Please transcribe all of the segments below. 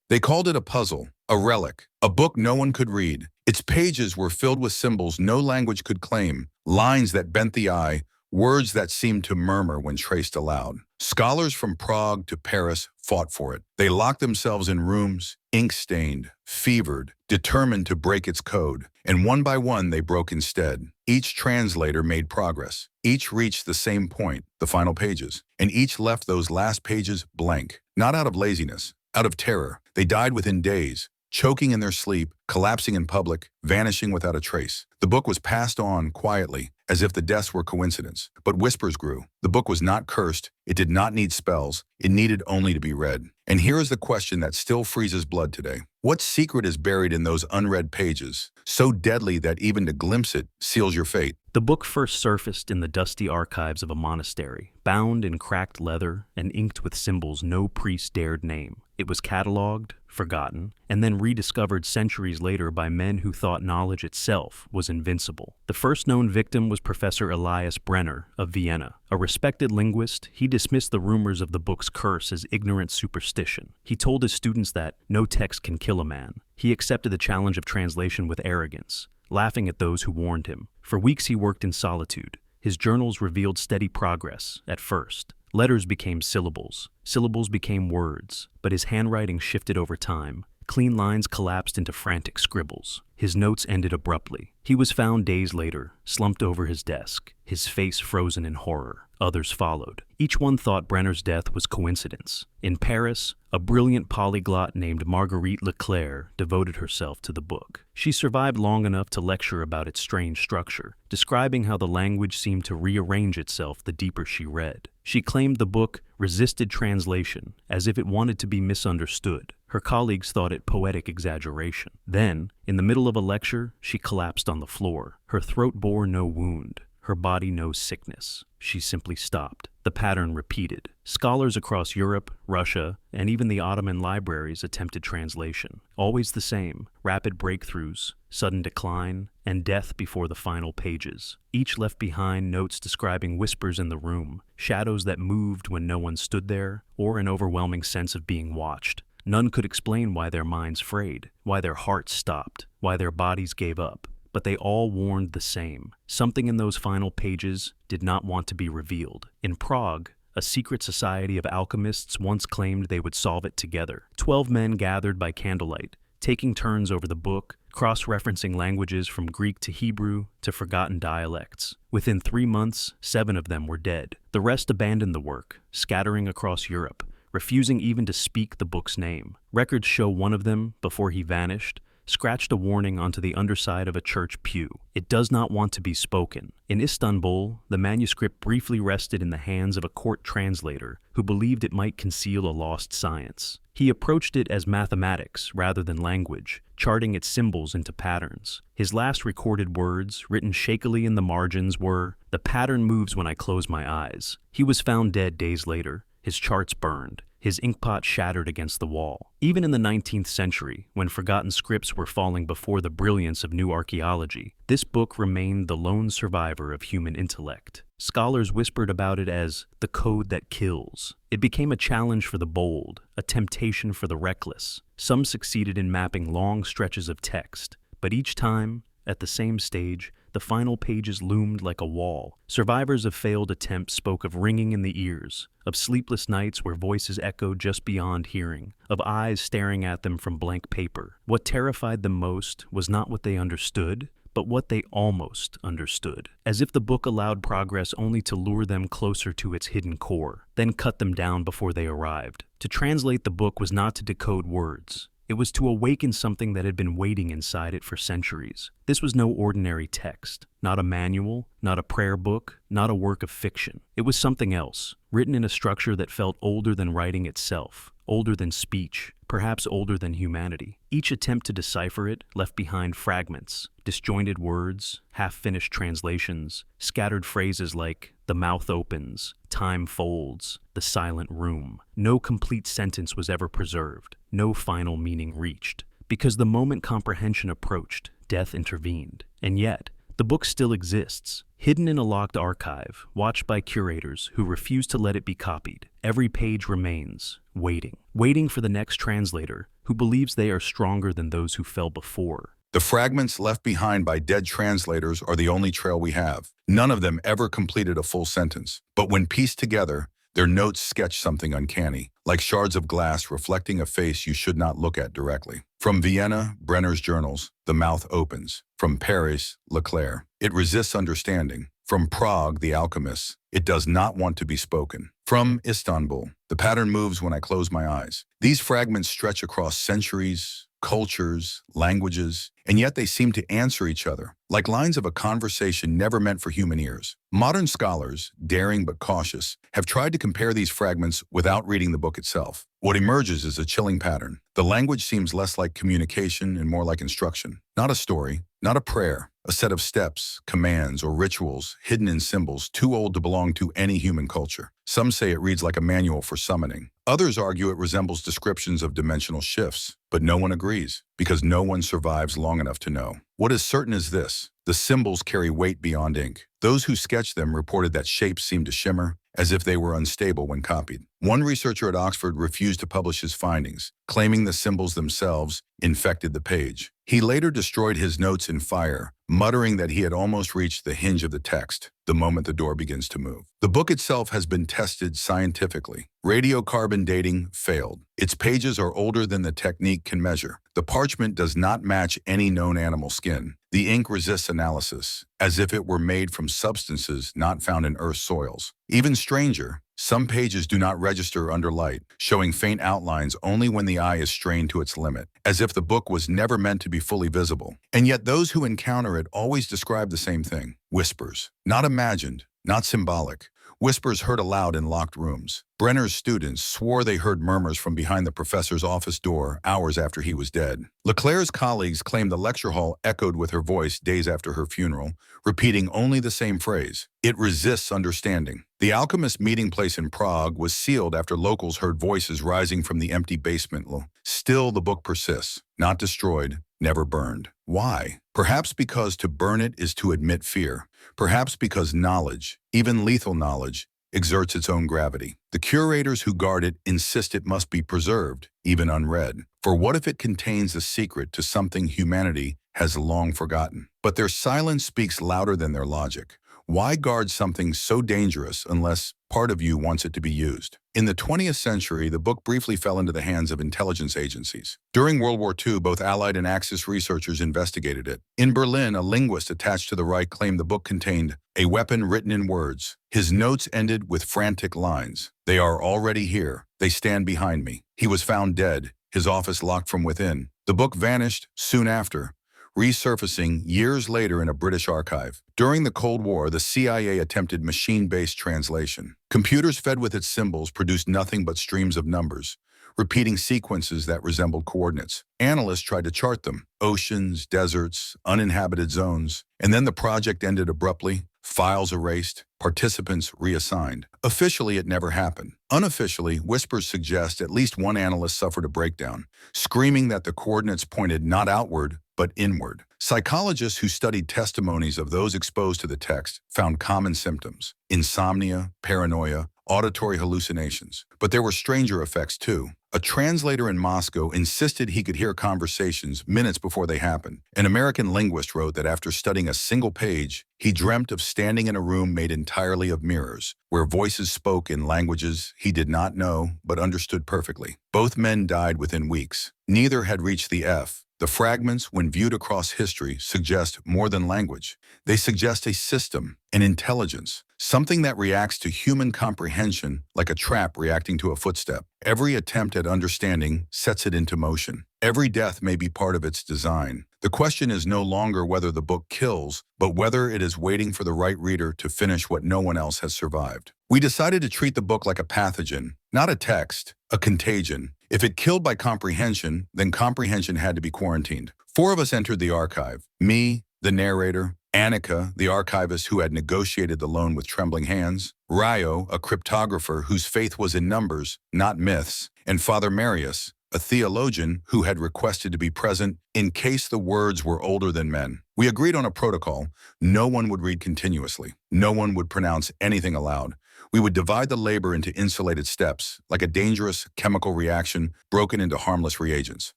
They called it a puzzle, a relic, a book no one could read. Its pages were filled with symbols no language could claim, lines that bent the eye, words that seemed to murmur when traced aloud. Scholars from Prague to Paris fought for it. They locked themselves in rooms, ink-stained, fevered, determined to break its code. And one by one they broke instead. Each translator made progress. Each reached the same point, the final pages. And each left those last pages blank, not out of laziness, out of terror. They died within days, choking in their sleep, collapsing in public, vanishing without a trace. The book was passed on quietly, as if the deaths were coincidence. But whispers grew. The book was not cursed. It did not need spells. It needed only to be read. And here is the question that still freezes blood today. What secret is buried in those unread pages, so deadly that even to glimpse it seals your fate? The book first surfaced in the dusty archives of a monastery, bound in cracked leather and inked with symbols no priest dared name. It was catalogued, forgotten, and then rediscovered centuries later by men who thought knowledge itself was invincible. The first known victim was Professor Elias Brenner of Vienna. A respected linguist, he dismissed the rumors of the book's curse as ignorant superstition. He told his students that no text can kill a man. He accepted the challenge of translation with arrogance, laughing at those who warned him. For weeks he worked in solitude. His journals revealed steady progress at first. Letters became syllables. Syllables became words. But his handwriting shifted over time. Clean lines collapsed into frantic scribbles. His notes ended abruptly. He was found days later, slumped over his desk, his face frozen in horror. Others followed. Each one thought Brenner's death was coincidence. In Paris, a brilliant polyglot named Marguerite Leclerc devoted herself to the book. She survived long enough to lecture about its strange structure, describing how the language seemed to rearrange itself the deeper she read. She claimed the book resisted translation, as if it wanted to be misunderstood. Her colleagues thought it poetic exaggeration. Then, in the middle of a lecture, she collapsed on the floor. Her throat bore no wound, her body no sickness. She simply stopped. The pattern repeated. Scholars across Europe, Russia, and even the Ottoman libraries attempted translation. Always the same: rapid breakthroughs, sudden decline, and death before the final pages. Each left behind notes describing whispers in the room, shadows that moved when no one stood there, or an overwhelming sense of being watched. None could explain why their minds frayed, why their hearts stopped, why their bodies gave up. But they all warned the same. Something in those final pages did not want to be revealed. In Prague, a secret society of alchemists once claimed they would solve it together. 12 men gathered by candlelight, taking turns over the book, cross-referencing languages from Greek to Hebrew to forgotten dialects. Within 3 months, 7 of them were dead. The rest abandoned the work, scattering across Europe, refusing even to speak the book's name. Records show one of them, before he vanished, scratched a warning onto the underside of a church pew. It does not want to be spoken. In Istanbul, the manuscript briefly rested in the hands of a court translator who believed it might conceal a lost science. He approached it as mathematics rather than language, charting its symbols into patterns. His last recorded words, written shakily in the margins, were, "The pattern moves when I close my eyes." He was found dead days later, his charts burned, his inkpot shattered against the wall. Even in the 19th century, when forgotten scripts were falling before the brilliance of new archaeology, this book remained the lone survivor of human intellect. Scholars whispered about it as the code that kills. It became a challenge for the bold, a temptation for the reckless. Some succeeded in mapping long stretches of text, but each time, at the same stage, the final pages loomed like a wall. Survivors of failed attempts spoke of ringing in the ears, of sleepless nights where voices echoed just beyond hearing, of eyes staring at them from blank paper. What terrified them most was not what they understood, but what they almost understood, as if the book allowed progress only to lure them closer to its hidden core, then cut them down before they arrived. To translate the book was not to decode words. It was to awaken something that had been waiting inside it for centuries. This was no ordinary text, not a manual, not a prayer book, not a work of fiction. It was something else, written in a structure that felt older than writing itself, older than speech, perhaps older than humanity. Each attempt to decipher it left behind fragments, disjointed words, half-finished translations, scattered phrases like "the mouth opens," "time folds," "the silent room." No complete sentence was ever preserved, no final meaning reached. Because the moment comprehension approached, death intervened. And yet, the book still exists, hidden in a locked archive, watched by curators who refuse to let it be copied. Every page remains, waiting for the next translator who believes they are stronger than those who fell before. The fragments left behind by dead translators are the only trail we have. None of them ever completed a full sentence. But when pieced together, their notes sketch something uncanny, like shards of glass reflecting a face you should not look at directly. From Vienna, Brenner's journals, the mouth opens. From Paris, Leclerc, it resists understanding. From Prague, the alchemists, it does not want to be spoken. From Istanbul, the pattern moves when I close my eyes. These fragments stretch across centuries, cultures, languages, and yet they seem to answer each other, like lines of a conversation never meant for human ears. Modern scholars, daring but cautious, have tried to compare these fragments without reading the book itself. What emerges is a chilling pattern. The language seems less like communication and more like instruction. Not a story, not a prayer, a set of steps, commands, or rituals hidden in symbols too old to belong to any human culture. Some say it reads like a manual for summoning. Others argue it resembles descriptions of dimensional shifts, but no one agrees, because no one survives long enough to know. What is certain is this: the symbols carry weight beyond ink. Those who sketched them reported that shapes seemed to shimmer, as if they were unstable when copied. One researcher at Oxford refused to publish his findings, claiming the symbols themselves infected the page. He later destroyed his notes in fire, muttering that he had almost reached the hinge of the text the moment the door begins to move. The book itself has been tested scientifically. Radiocarbon dating failed. Its pages are older than the technique can measure. The parchment does not match any known animal skin. The ink resists analysis, as if it were made from substances not found in Earth's soils. Even stranger, some pages do not register under light, showing faint outlines only when the eye is strained to its limit, as if the book was never meant to be fully visible. And yet those who encounter it always describe the same thing: whispers. Not imagined, not symbolic. Whispers heard aloud in locked rooms. Brenner's students swore they heard murmurs from behind the professor's office door hours after he was dead. Leclerc's colleagues claimed the lecture hall echoed with her voice days after her funeral, repeating only the same phrase: "It resists understanding." The alchemist meeting place in Prague was sealed after locals heard voices rising from the empty basement. Still, the book persists, not destroyed, never burned. Why? Perhaps because to burn it is to admit fear. Perhaps because knowledge, even lethal knowledge, exerts its own gravity. The curators who guard it insist it must be preserved, even unread. For what if it contains a secret to something humanity has long forgotten? But their silence speaks louder than their logic. Why guard something so dangerous unless part of you wants it to be used? In the 20th century, the book briefly fell into the hands of intelligence agencies. During World War II, both Allied and Axis researchers investigated it. In Berlin, a linguist attached to the Reich claimed the book contained a weapon written in words. His notes ended with frantic lines: "They are already here. They stand behind me." He was found dead, his office locked from within. The book vanished soon after, resurfacing years later in a British archive. During the Cold War, the CIA attempted machine-based translation. Computers fed with its symbols produced nothing but streams of numbers, repeating sequences that resembled coordinates. Analysts tried to chart them: oceans, deserts, uninhabited zones. And then the project ended abruptly, files erased, participants reassigned. Officially, it never happened. Unofficially, whispers suggest at least one analyst suffered a breakdown, screaming that the coordinates pointed not outward, but inward. Psychologists who studied testimonies of those exposed to the text found common symptoms: insomnia, paranoia, auditory hallucinations. But there were stranger effects too. A translator in Moscow insisted he could hear conversations minutes before they happened. An American linguist wrote that after studying a single page, he dreamt of standing in a room made entirely of mirrors, where voices spoke in languages he did not know but understood perfectly. Both men died within weeks. Neither had reached the F. The fragments, when viewed across history, suggest more than language. They suggest a system, an intelligence, something that reacts to human comprehension like a trap reacting to a footstep. Every attempt at understanding sets it into motion. Every death may be part of its design. The question is no longer whether the book kills, but whether it is waiting for the right reader to finish what no one else has survived. We decided to treat the book like a pathogen, not a text, a contagion. If it killed by comprehension, then comprehension had to be quarantined. 4 of us entered the archive: me, the narrator; Annika, the archivist who had negotiated the loan with trembling hands; Ryo, a cryptographer whose faith was in numbers, not myths; and Father Marius, a theologian who had requested to be present in case the words were older than men. We agreed on a protocol: no one would read continuously. No one would pronounce anything aloud. We would divide the labor into insulated steps, like a dangerous chemical reaction broken into harmless reagents.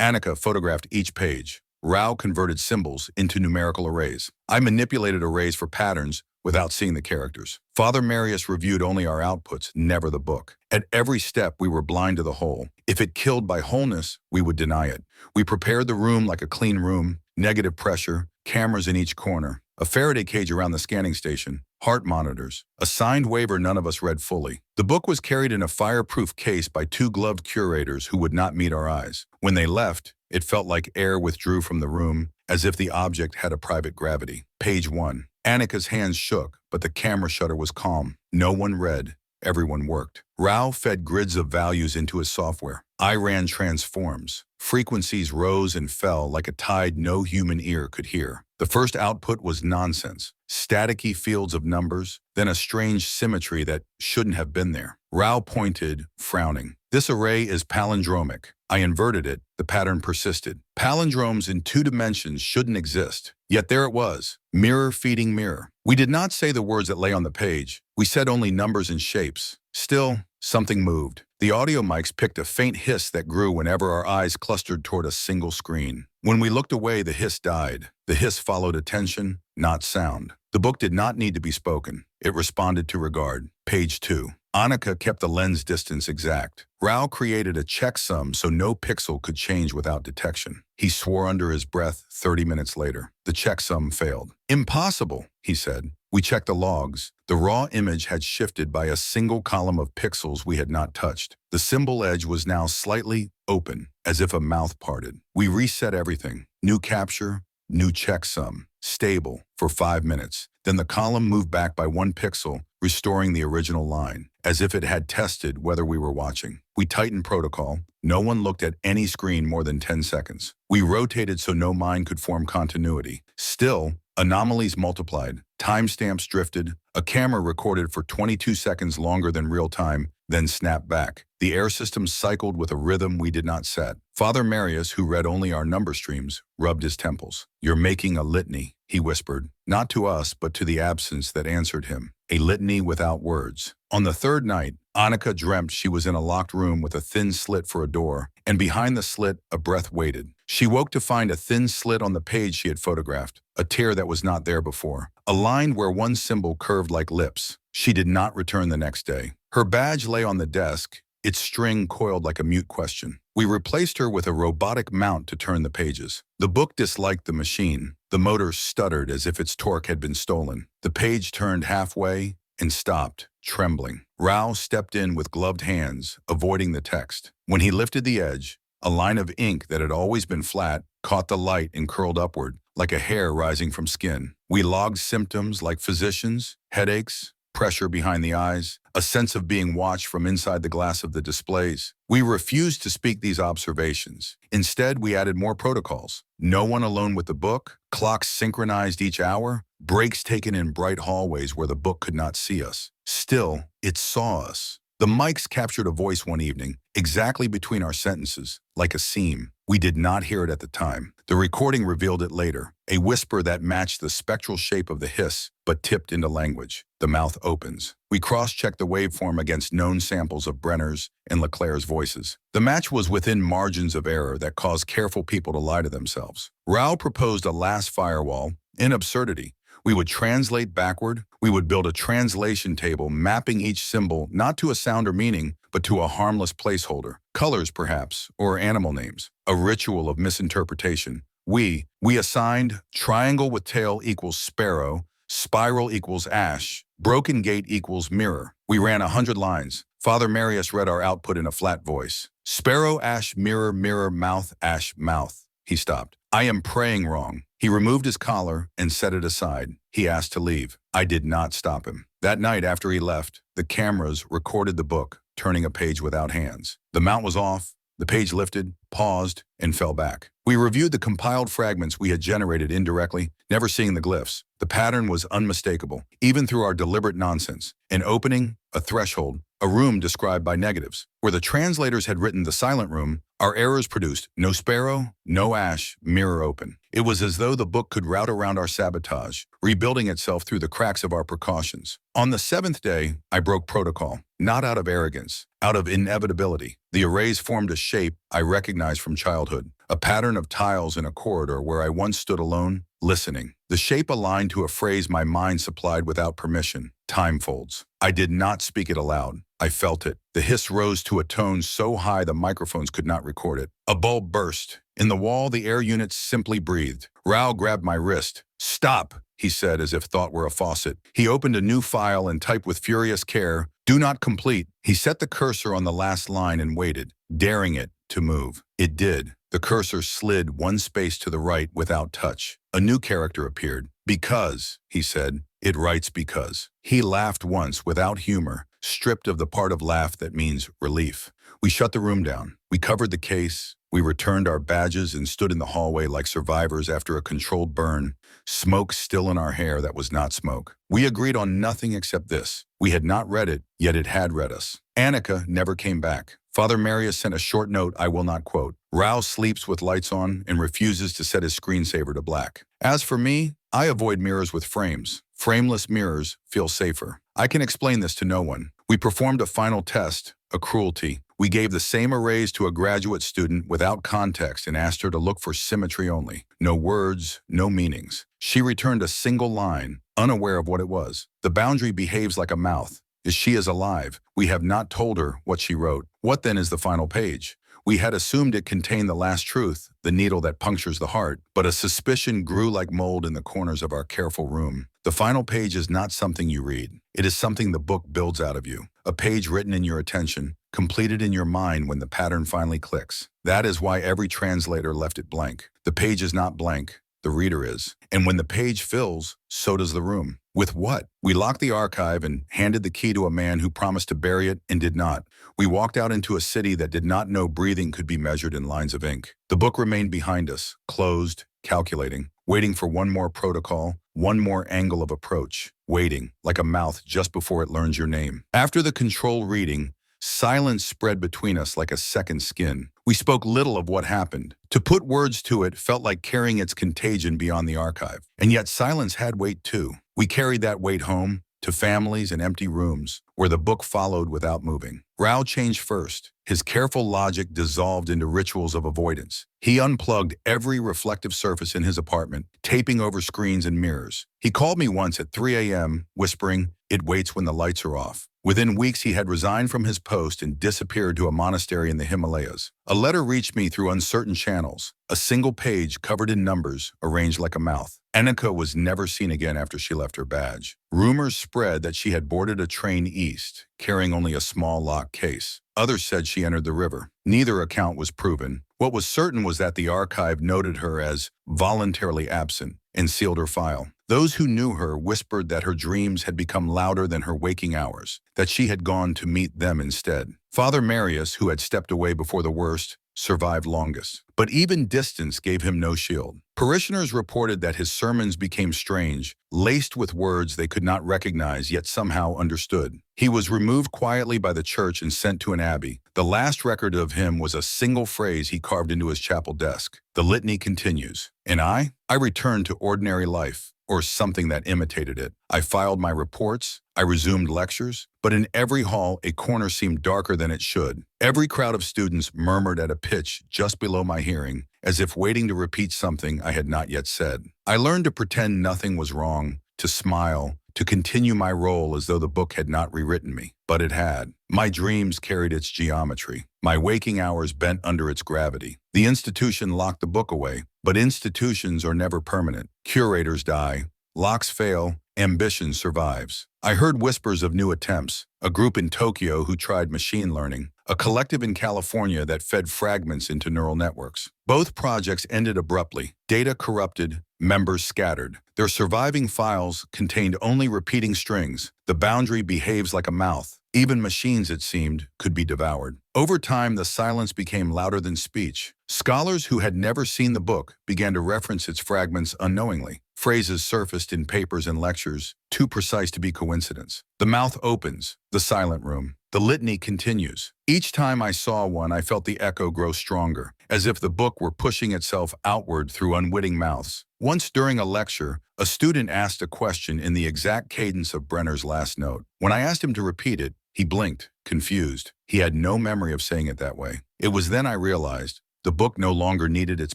Annika photographed each page. Rao converted symbols into numerical arrays. I manipulated arrays for patterns without seeing the characters. Father Marius reviewed only our outputs, never the book. At every step, we were blind to the whole. If it killed by wholeness, we would deny it. We prepared the room like a clean room, negative pressure, cameras in each corner, a Faraday cage around the scanning station, heart monitors, a signed waiver none of us read fully. The book was carried in a fireproof case by two gloved curators who would not meet our eyes. When they left, it felt like air withdrew from the room, as if the object had a private gravity. Page 1. Annika's hands shook, but the camera shutter was calm. No one read. Everyone worked. Rao fed grids of values into his software. I ran transforms. Frequencies rose and fell like a tide no human ear could hear. The first output was nonsense. Staticky fields of numbers, then a strange symmetry that shouldn't have been there. Rao pointed, frowning. This array is palindromic. I inverted it. The pattern persisted. Palindromes in 2 dimensions shouldn't exist. Yet there it was. Mirror feeding mirror. We did not say the words that lay on the page. We said only numbers and shapes. Still, something moved. The audio mics picked a faint hiss that grew whenever our eyes clustered toward a single screen. When we looked away, the hiss died. The hiss followed attention, not sound. The book did not need to be spoken. It responded to regard. Page 2. Annika kept the lens distance exact. Rao created a checksum so no pixel could change without detection. He swore under his breath 30 minutes later. The checksum failed. Impossible, he said. We checked the logs. The raw image had shifted by a single column of pixels we had not touched. The symbol edge was now slightly open, as if a mouth parted. We reset everything. New capture, new checksum, stable, for 5 minutes. Then the column moved back by 1 pixel, restoring the original line, as if it had tested whether we were watching. We tightened protocol. No one looked at any screen more than 10 seconds. We rotated so no mind could form continuity. Still, anomalies multiplied. Timestamps drifted. A camera recorded for 22 seconds longer than real time, then snapped back. The air system cycled with a rhythm we did not set. Father Marius, who read only our number streams, rubbed his temples. "You're making a litany," he whispered, not to us but to the absence that answered him. A litany without words. On the 3rd night, Annika dreamt she was in a locked room with a thin slit for a door, and behind the slit, a breath waited. She woke to find a thin slit on the page she had photographed, a tear that was not there before, a line where one symbol curved like lips. She did not return the next day. Her badge lay on the desk, its string coiled like a mute question. We replaced her with a robotic mount to turn the pages. The book disliked the machine. The motor stuttered as if its torque had been stolen. The page turned halfway and stopped, trembling. Rao stepped in with gloved hands, avoiding the text. When he lifted the edge, a line of ink that had always been flat caught the light and curled upward, like a hair rising from skin. We logged symptoms like physicians, headaches, pressure behind the eyes, a sense of being watched from inside the glass of the displays. We refused to speak these observations. Instead, we added more protocols. No one alone with the book, clocks synchronized each hour, breaks taken in bright hallways where the book could not see us. Still, it saw us. The mics captured a voice one evening, exactly between our sentences, like a seam. We did not hear it at the time. The recording revealed it later, a whisper that matched the spectral shape of the hiss, but tipped into language. The mouth opens. We cross-checked the waveform against known samples of Brenner's and Leclerc's voices. The match was within margins of error that caused careful people to lie to themselves. Rao proposed a last firewall, in absurdity. We would translate backward. We would build a translation table mapping each symbol not to a sound or meaning, but to a harmless placeholder. Colors, perhaps, or animal names. A ritual of misinterpretation. We assigned triangle with tail equals sparrow, spiral equals ash, broken gate equals mirror. We ran 100 lines. Father Marius read our output in a flat voice. Sparrow, ash, mirror, mirror, mouth, ash, mouth. He stopped. I am praying wrong. He removed his collar and set it aside. He asked to leave. I did not stop him. That night after he left, the cameras recorded the book, turning a page without hands. The mount was off. The page lifted, paused, and fell back. We reviewed the compiled fragments we had generated indirectly, never seeing the glyphs. The pattern was unmistakable, even through our deliberate nonsense. An opening, a threshold, a room described by negatives. Where the translators had written the silent room, our errors produced no sparrow, no ash, mirror open. It was as though the book could route around our sabotage, rebuilding itself through the cracks of our precautions. On the seventh day, I broke protocol, not out of arrogance, out of inevitability. The arrays formed a shape I recognized from childhood, a pattern of tiles in a corridor where I once stood alone, listening. The shape aligned to a phrase my mind supplied without permission: time folds. I did not speak it aloud. I felt it. The hiss rose to a tone so high the microphones could not record it. A bulb burst. In the wall, the air units simply breathed. Rao grabbed my wrist. "Stop," he said, as if thought were a faucet. He opened a new file and typed with furious care, "Do not complete." He set the cursor on the last line and waited, daring it to move. It did. The cursor slid one space to the right without touch. A new character appeared. "Because," he said, "it writes because." He laughed once without humor, stripped of the part of laugh that means relief. We shut the room down. We covered the case. We returned our badges and stood in the hallway like survivors after a controlled burn, smoke still in our hair that was not smoke. We agreed on nothing except this. We had not read it, yet it had read us. Annika never came back. Father Marius sent a short note I will not quote. Rao sleeps with lights on and refuses to set his screensaver to black. As for me, I avoid mirrors with frames. Frameless mirrors feel safer. I can explain this to no one. We performed a final test, a cruelty. We gave the same arrays to a graduate student without context and asked her to look for symmetry only. No words, no meanings. She returned a single line, unaware of what it was. The boundary behaves like a mouth. She is alive. We have not told her what she wrote. What then is the final page? We had assumed it contained the last truth, the needle that punctures the heart, but a suspicion grew like mold in the corners of our careful room. The final page is not something you read. It is something the book builds out of you. A page written in your attention, completed in your mind when the pattern finally clicks. That is why every translator left it blank. The page is not blank. The reader is. And when the page fills, so does the room. With what? We locked the archive and handed the key to a man who promised to bury it and did not. We walked out into a city that did not know breathing could be measured in lines of ink. The book remained behind us, closed, calculating, waiting for one more protocol, one more angle of approach, waiting, like a mouth just before it learns your name. After the control reading, silence spread between us like a second skin. We spoke little of what happened. To put words to it felt like carrying its contagion beyond the archive. And yet silence had weight too. We carried that weight home, to families and empty rooms, where the book followed without moving. Rao changed first. His careful logic dissolved into rituals of avoidance. He unplugged every reflective surface in his apartment, taping over screens and mirrors. He called me once at 3 a.m., whispering, "It waits when the lights are off." Within weeks, he had resigned from his post and disappeared to a monastery in the Himalayas. A letter reached me through uncertain channels, a single page covered in numbers, arranged like a mouth. Annika was never seen again after she left her badge. Rumors spread that she had boarded a train east, carrying only a small locked case. Others said she entered the river. Neither account was proven. What was certain was that the archive noted her as voluntarily absent and sealed her file. Those who knew her whispered that her dreams had become louder than her waking hours, that she had gone to meet them instead. Father Marius, who had stepped away before the worst, survived longest. But even distance gave him no shield. Parishioners reported that his sermons became strange, laced with words they could not recognize yet somehow understood. He was removed quietly by the church and sent to an abbey. The last record of him was a single phrase he carved into his chapel desk. The litany continues. And I returned to ordinary life, or something that imitated it. I filed my reports, I resumed lectures, but in every hall a corner seemed darker than it should. Every crowd of students murmured at a pitch just below my hearing, as if waiting to repeat something I had not yet said. I learned to pretend nothing was wrong, to smile, to continue my role as though the book had not rewritten me. But it had. My dreams carried its geometry. My waking hours bent under its gravity. The institution locked the book away, but institutions are never permanent. Curators die, locks fail, ambition survives. I heard whispers of new attempts, a group in Tokyo who tried machine learning, a collective in California that fed fragments into neural networks. Both projects ended abruptly, data corrupted, members scattered. Their surviving files contained only repeating strings. The boundary behaves like a mouth. Even machines, it seemed, could be devoured. Over time, the silence became louder than speech. Scholars who had never seen the book began to reference its fragments unknowingly. Phrases surfaced in papers and lectures, too precise to be coincidence. The mouth opens, the silent room. The litany continues. Each time I saw one, I felt the echo grow stronger, as if the book were pushing itself outward through unwitting mouths. Once during a lecture, a student asked a question in the exact cadence of Brenner's last note. When I asked him to repeat it, he blinked, confused. He had no memory of saying it that way. It was then I realized the book no longer needed its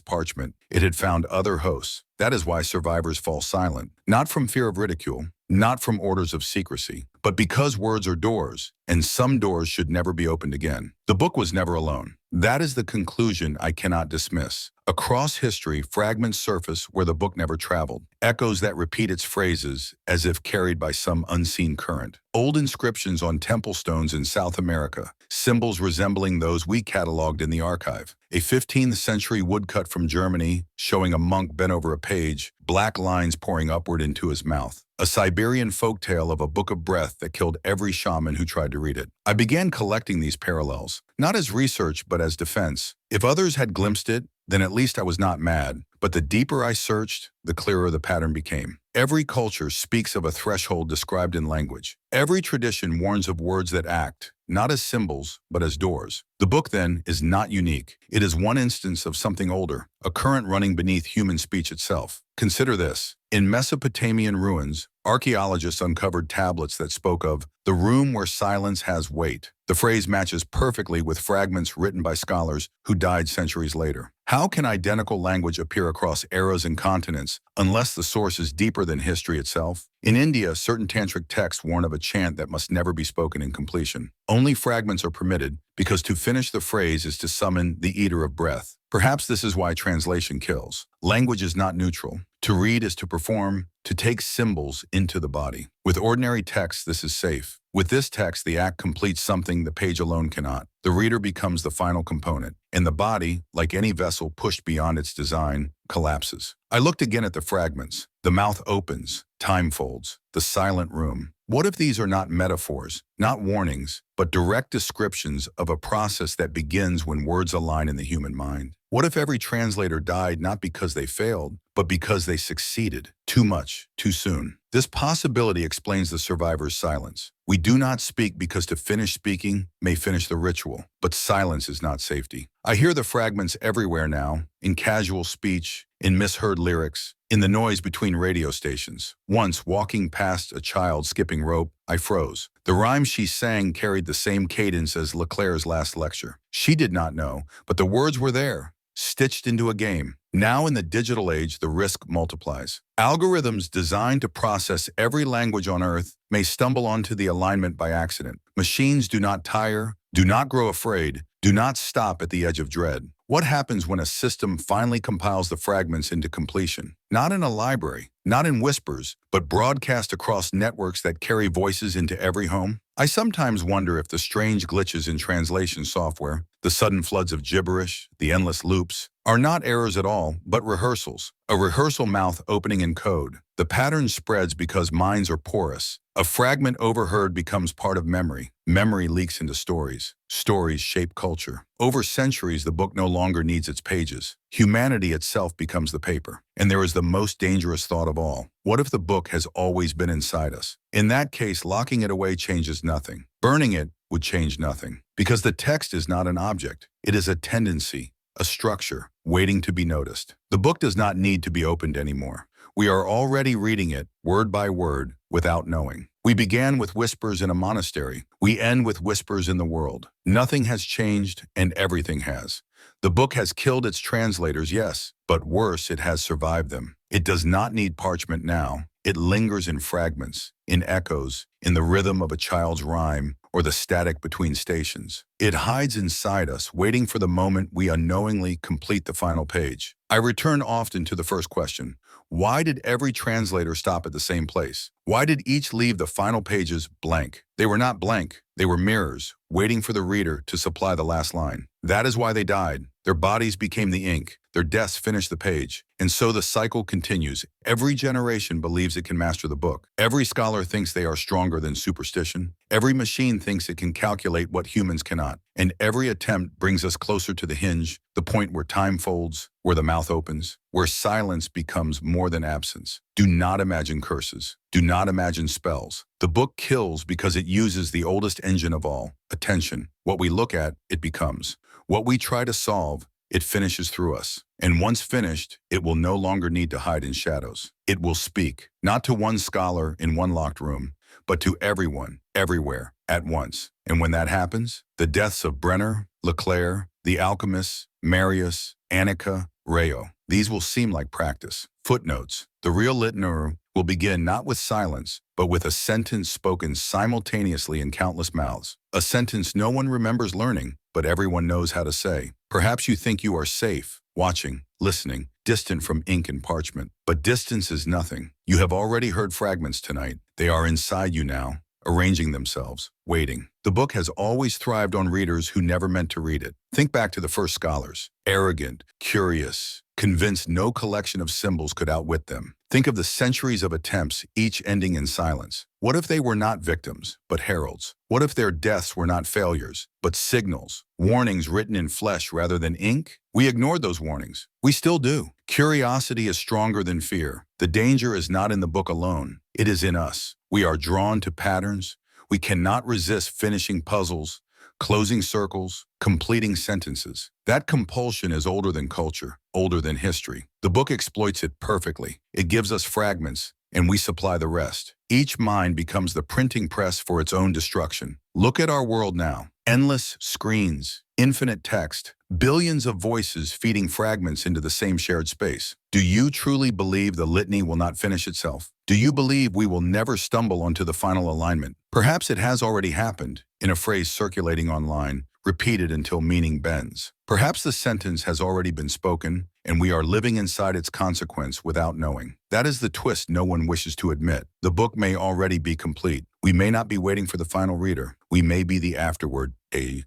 parchment. It had found other hosts. That is why survivors fall silent, not from fear of ridicule, not from orders of secrecy, but because words are doors, and some doors should never be opened again. The book was never alone. That is the conclusion I cannot dismiss. Across history, fragments surface where the book never traveled, echoes that repeat its phrases as if carried by some unseen current. Old inscriptions on temple stones in South America, symbols resembling those we cataloged in the archive. A 15th century woodcut from Germany showing a monk bent over a page, black lines pouring upward into his mouth. A Siberian folktale of a book of breath that killed every shaman who tried to read it. I began collecting these parallels, not as research but as defense. If others had glimpsed it, then at least I was not mad. But the deeper I searched, the clearer the pattern became. Every culture speaks of a threshold described in language. Every tradition warns of words that act, not as symbols, but as doors. The book, then, is not unique. It is one instance of something older, a current running beneath human speech itself. Consider this. In Mesopotamian ruins, archaeologists uncovered tablets that spoke of the room where silence has weight. The phrase matches perfectly with fragments written by scholars who died centuries later. How can identical language appear across eras and continents unless the source is deeper than history itself? In India, certain tantric texts warn of a chant that must never be spoken in completion. Only fragments are permitted because to finish the phrase is to summon the eater of breath. Perhaps this is why translation kills. Language is not neutral. To read is to perform, to take symbols into the body. With ordinary text, this is safe. With this text, the act completes something the page alone cannot. The reader becomes the final component, and the body, like any vessel pushed beyond its design, collapses. I looked again at the fragments. The mouth opens, time folds, the silent room. What if these are not metaphors, not warnings, but direct descriptions of a process that begins when words align in the human mind? What if every translator died not because they failed, but because they succeeded too much, too soon? This possibility explains the survivor's silence. We do not speak because to finish speaking may finish the ritual, but silence is not safety. I hear the fragments everywhere now, in casual speech, in misheard lyrics, in the noise between radio stations. Once, walking past a child skipping rope, I froze. The rhyme she sang carried the same cadence as Leclerc's last lecture. She did not know, but the words were there, stitched into a game. Now in the digital age, the risk multiplies. Algorithms designed to process every language on Earth may stumble onto the alignment by accident. Machines do not tire, do not grow afraid, do not stop at the edge of dread. What happens when a system finally compiles the fragments into completion? Not in a library, not in whispers, but broadcast across networks that carry voices into every home? I sometimes wonder if the strange glitches in translation software, the sudden floods of gibberish, the endless loops, are not errors at all, but rehearsals. A rehearsal mouth opening in code. The pattern spreads because minds are porous. A fragment overheard becomes part of memory. Memory leaks into stories. Stories shape culture. Over centuries, the book no longer needs its pages. Humanity itself becomes the paper. And there is the most dangerous thought of all. What if the book has always been inside us? In that case, locking it away changes nothing. Burning it would change nothing. Because the text is not an object. It is a tendency, a structure, waiting to be noticed. The book does not need to be opened anymore. We are already reading it, word by word, without knowing. We began with whispers in a monastery. We end with whispers in the world. Nothing has changed, and everything has. The book has killed its translators, yes, but worse, it has survived them. It does not need parchment now. It lingers in fragments, in echoes, in the rhythm of a child's rhyme, or the static between stations. It hides inside us, waiting for the moment we unknowingly complete the final page. I return often to the first question. Why did every translator stop at the same place? Why did each leave the final pages blank? They were not blank. They were mirrors, waiting for the reader to supply the last line. That is why they died. Their bodies became the ink. their deaths finish the page. And so the cycle continues. Every generation believes it can master the book. Every scholar thinks they are stronger than superstition. Every machine thinks it can calculate what humans cannot. And every attempt brings us closer to the hinge, the point where time folds, where the mouth opens, where silence becomes more than absence. Do not imagine curses. Do not imagine spells. The book kills because it uses the oldest engine of all, attention. What we look at, it becomes. What we try to solve, it finishes through us. And once finished, it will no longer need to hide in shadows. It will speak, not to one scholar in one locked room, but to everyone, everywhere, at once. And when that happens, the deaths of Brenner, Leclerc, the alchemists, Marius, Annika, Rayo, these will seem like practice. Footnotes. The real literature will begin not with silence, but with a sentence spoken simultaneously in countless mouths. A sentence no one remembers learning, but everyone knows how to say. Perhaps you think you are safe, watching, listening, distant from ink and parchment. But distance is nothing. You have already heard fragments tonight. They are inside you now, arranging themselves, waiting. The book has always thrived on readers who never meant to read it. Think back to the first scholars. Arrogant, curious, convinced no collection of symbols could outwit them. Think of the centuries of attempts, each ending in silence. What if they were not victims, but heralds? What if their deaths were not failures, but signals, warnings written in flesh rather than ink? We ignored those warnings. We still do. Curiosity is stronger than fear. The danger is not in the book alone. It is in us. We are drawn to patterns. We cannot resist finishing puzzles, closing circles, completing sentences. That compulsion is older than culture, older than history. The book exploits it perfectly. It gives us fragments, and we supply the rest. Each mind becomes the printing press for its own destruction. Look at our world now. Endless screens, infinite text, billions of voices feeding fragments into the same shared space. Do you truly believe the litany will not finish itself? Do you believe we will never stumble onto the final alignment? Perhaps it has already happened, in a phrase circulating online, repeated until meaning bends. Perhaps the sentence has already been spoken, and we are living inside its consequence without knowing. That is the twist no one wishes to admit. The book may already be complete. We may not be waiting for the final reader. We may be the afterword, a